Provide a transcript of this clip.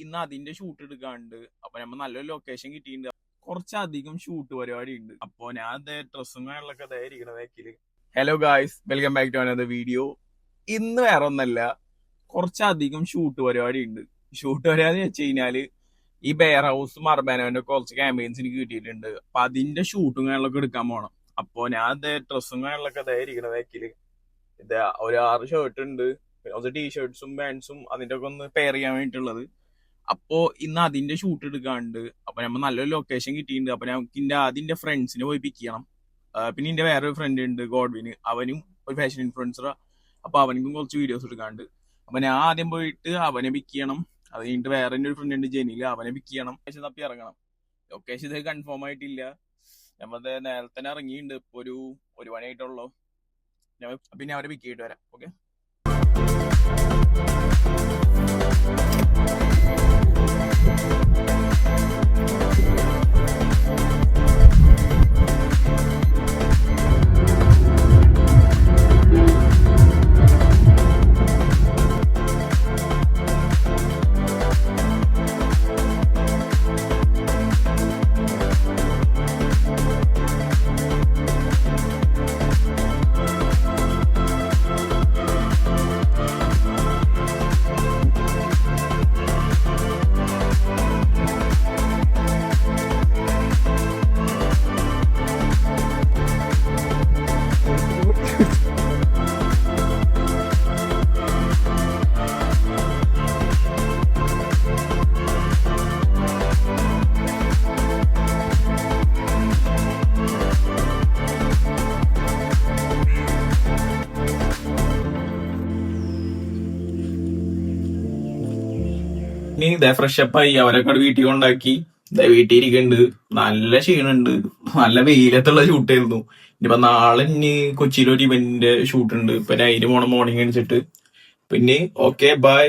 ഇന്ന് അതിന്റെ ഷൂട്ട് എടുക്കാണ്ട്. അപ്പൊ നമ്മൾ നല്ലൊരു ലൊക്കേഷൻ കിട്ടിയിട്ടുണ്ട്. കുറച്ചധികം ഷൂട്ട് പരിപാടി ഉണ്ട്. അപ്പൊ ഞാൻ ഡ്രസ്സും കാര്യങ്ങളൊക്കെ ഇരിക്കണ ബാക്കില്. Hello guys, welcome back to another video. ഇന്ന് വേറെ ഒന്നല്ല, കുറച്ചധികം ഷൂട്ട് പരിപാടി ഉണ്ട്. ഷൂട്ട് പരിപാടി വെച്ച് കഴിഞ്ഞാല് ഈ ബെയർ ഹൗസ് മർബാനോന്റെ കുറച്ച് ക്യാമ്പയിൻസ് എനിക്ക് കിട്ടിയിട്ടുണ്ട്. അപ്പൊ അതിന്റെ ഷൂട്ടും കാര്യങ്ങളൊക്കെ എടുക്കാൻ പോകണം. അപ്പൊ ഞാൻ ഡ്രസ്സും കാര്യങ്ങളൊക്കെ ഇരിക്കണ ബാക്കില്. ഒരു 6 ഷർട്ട് ഉണ്ട്, കുറച്ച് ടീഷർട്ട്സും പാൻസും അതിന്റെ ഒക്കെ ഒന്ന് പെയർ ചെയ്യാൻ വേണ്ടിയിട്ടുള്ളത്. അപ്പോ ഇന്ന് അതിന്റെ ഷൂട്ട് എടുക്കാണ്ട്. അപ്പൊ നമ്മൾ നല്ലൊരു ലൊക്കേഷൻ കിട്ടിയിട്ടുണ്ട്. അപ്പൊ ഞങ്ങൾക്ക് അതിന്റെ ഫ്രണ്ട്സിനെ പോയി പിക്ക് ചെയ്യണം. പിന്നെ എന്റെ വേറൊരു ഫ്രണ്ട് ഉണ്ട്, ഗോഡ്വിന്. അവനും ഒരു ഫാഷൻ ഇൻഫ്ലുവൻസറാ. അപ്പൊ അവനും കുറച്ച് വീഡിയോസ് എടുക്കാണ്ട്. അപ്പൊ ഞാൻ ആദ്യം പോയിട്ട് അവനെ പിക്ക് ചെയ്യണം. അത് കഴിഞ്ഞിട്ട് വേറെ ഒരു ഫ്രണ്ട് ഉണ്ട്, ജെനില്. അവനെ പിക്ക് ചെയ്യണം. ലൊക്കേഷൻ തപ്പി ഇറങ്ങണം. ലൊക്കേഷൻ ഇത് കൺഫേം ആയിട്ടില്ല. നമ്മളത് നേരത്തെ തന്നെ ഇറങ്ങിയിട്ടുണ്ട്. ഇപ്പൊ ഒരു മണിയായിട്ടുള്ളൂ. ഞാൻ പിന്നെ അവരെ പിക്ക് ചെയ്തിട്ട് വരാം. ഓക്കെ. ഇനി ഇതേ ഫ്രഷപ്പ് ആയി അവരൊക്കെ വീട്ടിൽ കൊണ്ടാക്കി. വീട്ടിൽ ഇരിക്കുന്നുണ്ട്. നല്ല ക്ഷീണുണ്ട്. നല്ല വെയിലത്തുള്ള ഷൂട്ടായിരുന്നു. ഇനിയിപ്പോ നാളെ ഇനി കൊച്ചിയിലൊരു ഇവന്റിന്റെ ഷൂട്ട് ഉണ്ട്. ഇപ്പൊ അതിന് പോണം മോർണിംഗ് അടിച്ചിട്ട്. പിന്നെ ഓക്കെ ബൈ.